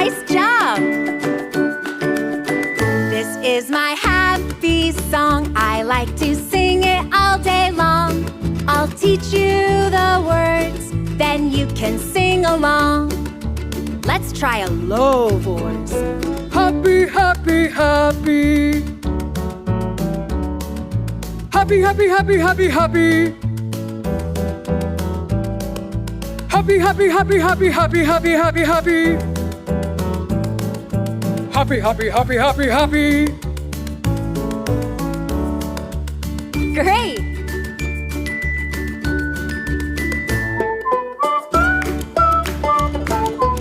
Nice job! This is my happy song. I like to sing it all day long. I'll teach you the words, then you can sing along. Let's try a low voice. Happy, happy, happy. Happy, happy, happy, happy, happy. Happy, happy, happy, happy, happy, happy, happy, happy. Happy, happy, happy, happy, happy. Great!